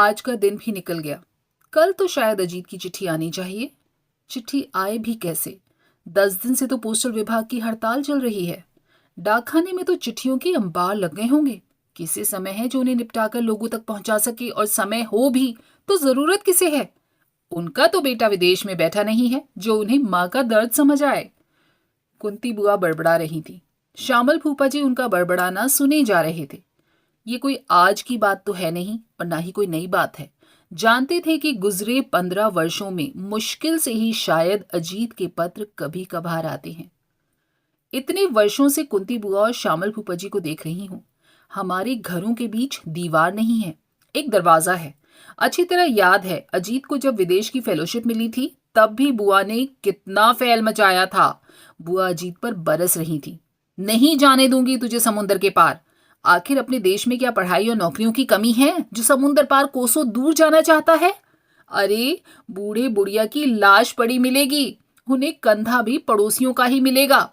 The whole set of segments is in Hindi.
आज का दिन भी निकल गया। कल तो शायद अजीत की चिट्ठी आनी चाहिए। चिट्ठी आए भी कैसे? 10 दिन से तो पोस्टल विभाग की हड़ताल चल रही है। डाकखाने में तो चिट्ठियों के अंबार लग गए होंगे। किसी समय है जो उन्हें निपटाकर लोगों तक पहुंचा सके, और समय हो भी तो जरूरत किसे है? उनका तो बेटा विदेश में बैठा नहीं है जो उन्हें माँ का दर्द समझ आए। कुंती बुआ बड़बड़ा रही थी। श्यामल फूफा जी उनका बड़बड़ाना सुने जा रहे थे। ये कोई आज की बात तो है नहीं और ना ही कोई नई बात है। जानते थे कि गुजरे 15 वर्षों में मुश्किल से ही शायद अजीत के पत्र कभी कभार आते हैं। इतने वर्षों से कुंती बुआ और श्यामल फूफा जी को देख रही हूं। हमारे घरों के बीच दीवार नहीं है, एक दरवाजा है। अच्छी तरह याद है अजीत को जब विदेश की फेलोशिप मिली थी तब भी बुआ ने कितना फैल मचाया था। बुआ अजीत पर बरस रही थी। नहीं जाने दूंगी तुझे समुंदर के पार। आखिर अपने देश में क्या पढ़ाई और नौकरियों की कमी है जो समुंदर पार कोसों दूर जाना चाहता है? अरे, बूढ़े बुढ़िया की लाश पड़ी मिलेगी, उन्हें कंधा भी पड़ोसियों का ही मिलेगा।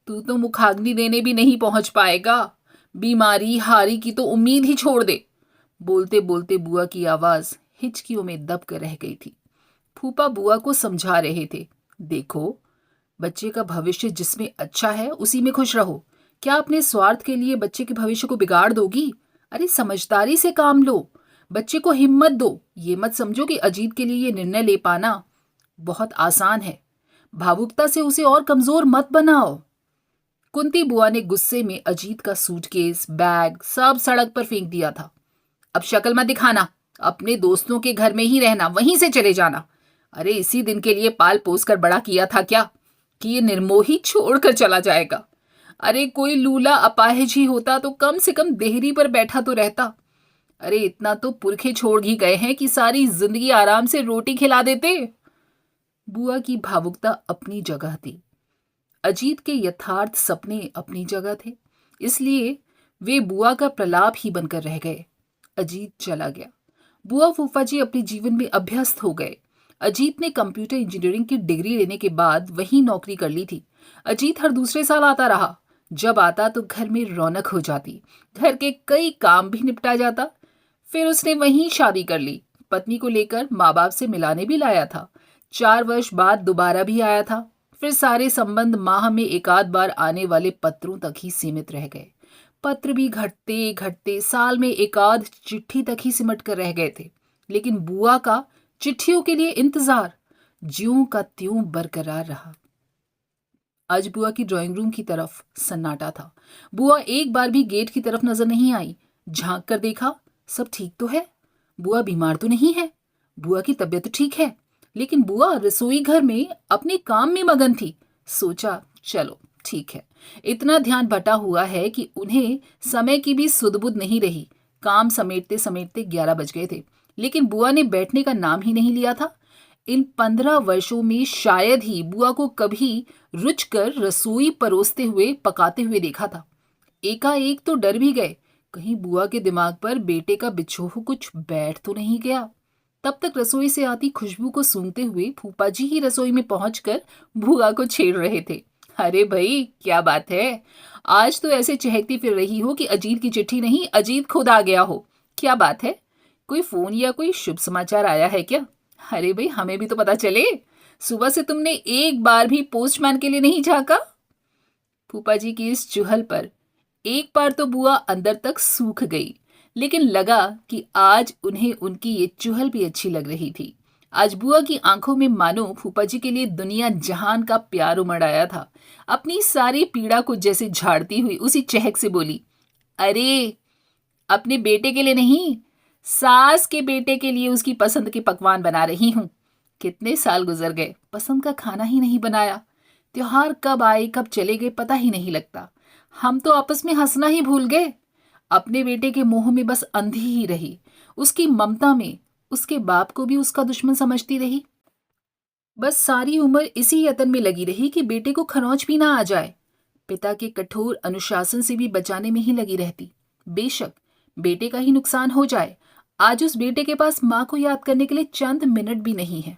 तू तो मुखाग्नि देने भी नहीं पहुंच पाएगा। बीमारी हारी की तो उम्मीद ही छोड़ दे। बोलते बोलते बुआ की आवाज हिचकियों में दब कर रह गई थी। फूफा बुआ को समझा रहे थे, देखो, बच्चे का भविष्य जिसमें अच्छा है उसी में खुश रहो। क्या अपने स्वार्थ के लिए बच्चे के भविष्य को बिगाड़ दोगी? अरे, समझदारी से काम लो, बच्चे को हिम्मत दो। ये मत समझो कि अजीत के लिए ये निर्णय ले पाना बहुत आसान है। भावुकता से उसे और कमजोर मत बनाओ। कुंती बुआ ने गुस्से में अजीत का सूटकेस, बैग सब सड़क पर फेंक दिया था। अब शक्ल मत दिखाना, अपने दोस्तों के घर में ही रहना, वहीं से चले जाना। अरे, इसी दिन के लिए पाल पोस कर बड़ा किया था क्या कि ये निर्मोही छोड़कर चला जाएगा? अरे, कोई लूला अपाहिज ही होता तो कम से कम देहरी पर बैठा तो रहता। अरे, इतना तो पुरखे छोड़ ही गए हैं कि सारी जिंदगी आराम से रोटी खिला देते। बुआ की भावुकता अपनी जगह थी, अजीत के यथार्थ सपने अपनी जगह थे, इसलिए वे बुआ का प्रलाप ही बनकर रह गए। अजीत चला गया। बुआ फूफा जी अपने जीवन में अभ्यस्त हो गए। अजीत ने कंप्यूटर इंजीनियरिंग की डिग्री लेने के बाद वहीं नौकरी कर ली थी। अजीत हर दूसरे साल आता रहा। जब आता तो घर में रौनक हो जाती, घर के कई काम भी निपटा जाता। फिर उसने वहीं शादी कर ली। पत्नी को लेकर माँ बाप से मिलाने भी लाया था। 4 वर्ष बाद दोबारा भी आया था। फिर सारे संबंध माह में एक आध बार आने वाले पत्रों तक ही सीमित रह गए। पत्र भी घटते घटते साल में एक आध चिट्ठी तक ही सिमट कर रह गए थे। लेकिन बुआ का चिट्ठियों के लिए इंतजार ज्यों का त्यों बरकरार रहा। आज बुआ की ड्राइंग रूम की तरफ सन्नाटा था। बुआ एक बार भी गेट की तरफ नजर नहीं आई। झांक कर देखा, सब ठीक तो है। बुआ बीमार तो नहीं है। बुआ की तबीयत तो ठीक है। लेकिन बुआ रसोई घर में अपने काम में मगन थी। सोचा, चलो ठीक है, इतना ध्यान बटा हुआ है कि उन्हें समय की भी सुध-बुध नहीं रही। काम समेटते समेटते 11 बज गए थे, लेकिन बुआ ने बैठने का नाम ही नहीं लिया था। इन 15 वर्षों में शायद ही बुआ को कभी रुच कर रसोई परोसते हुए पकाते हुए देखा था। एकाएक तो डर भी गए, कहीं बुआ के दिमाग पर बेटे का बिछोह कुछ बैठ तो नहीं गया। तब तक रसोई से आती खुशबू को सूंघते हुए फूफा जी ही रसोई में पहुंचकर बुआ को छेड़ रहे थे। अरे भाई, क्या बात है? आज तो ऐसे चहकती फिर रही हो कि अजीत की चिट्ठी नहीं, अजीत खुद आ गया हो। क्या बात है? कोई फोन या कोई शुभ समाचार आया है क्या? अरे भाई, हमें भी तो पता चले। सुबह से तुमने एक बार भी पोस्टमैन के लिए नहीं झांका? फूफा जी की इस चुहल पर एक बार तो बुआ अंदर तक सूख गई, लेकिन लगा कि आज उन्हें उनकी ये चुहल भी अच्छी लग रही थी। आज बुआ की आंखों में मानो फूफा जी के लिए दुनिया जहान का प्यार उमड़ आया था। अपनी सारी पीड़ा को जैसे झाड़ती हुई उसी चहक से बोली, अरे, अपने बेटे के लिए नहीं, सास के बेटे के लिए उसकी पसंद के पकवान बना रही हूँ। कितने साल गुजर गए, पसंद का खाना ही नहीं बनाया। त्योहार कब आए कब चले गए पता ही नहीं लगता। हम तो आपस में हंसना ही भूल गए। अपने बेटे के मोह में बस अंधी ही रही। उसकी ममता में उसके बाप को भी उसका दुश्मन समझती रही। बस सारी उम्र इसी यतन में लगी रही कि बेटे को खरोंच भी ना आ जाए। पिता के कठोर अनुशासन से भी बचाने में ही लगी रहती। बेशक बेटे का ही नुकसान हो जाए, आज उस बेटे के पास माँ को याद करने के लिए चंद मिनट भी नहीं है।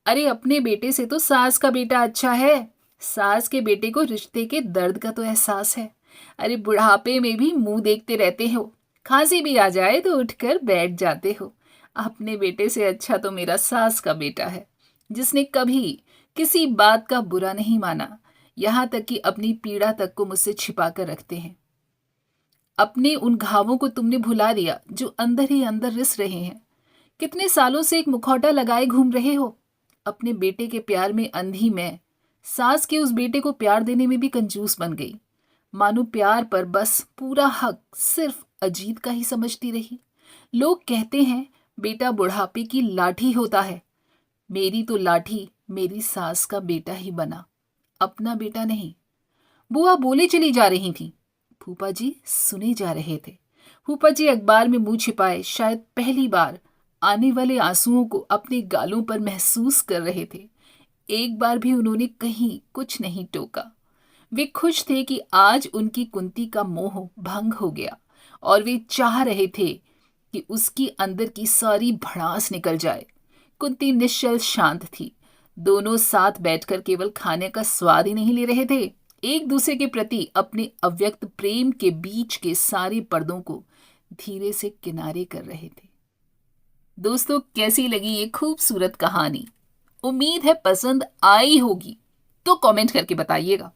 अरे, अपने बेटे से तो सास का बेटा अच्छा है। सास के बेटे को रिश्ते के दर्द का तो एहसास है। अरे, बुढ़ापे में भी मुंह देखते रहते हो, खांसी भी आ जाए तो उठकर बैठ जाते हो। अपने बेटे से अच्छा तो मेरा सास का बेटा है, जिसने कभी किसी बात का बुरा नहीं माना, यहाँ तक कि अपनी पीड़ा तक को मुझसे छिपा कर रखते हैं। अपने उन घावों को तुमने भुला दिया जो अंदर ही अंदर रिस रहे हैं। कितने सालों से एक मुखौटा लगाए घूम रहे हो। अपने बेटे के प्यार में अंधी मैं सास के उस बेटे को प्यार देने में भी कंजूस बन गई। मानो प्यार पर बस पूरा हक सिर्फ अजीत का ही समझती रही। लोग कहते हैं बेटा बुढ़ापे की लाठी होता है। मेरी तो लाठी मेरी सास का बेटा ही बना, अपना बेटा नहीं। बुआ बोले चली जा रही थी। फूफा जी सुने जा रहे थे। फूफा जी अखबार में मुंह छिपाए शायद पहली बार आने वाले आंसुओं को अपने गालों पर महसूस कर रहे थे। एक बार भी उन्होंने कहीं कुछ नहीं टोका। वे खुश थे कि आज उनकी कुंती का मोह भंग हो गया और वे चाह रहे थे कि उसकी अंदर की सारी भड़ास निकल जाए। कुंती निश्चल शांत थी। दोनों साथ बैठकर केवल खाने का स्वाद ही नहीं ले रहे थे, एक दूसरे के प्रति अपने अव्यक्त प्रेम के बीच के सारे पर्दों को धीरे से किनारे कर रहे थे। दोस्तों, कैसी लगी ये खूबसूरत कहानी? उम्मीद है पसंद आई होगी, तो कमेंट करके बताइएगा।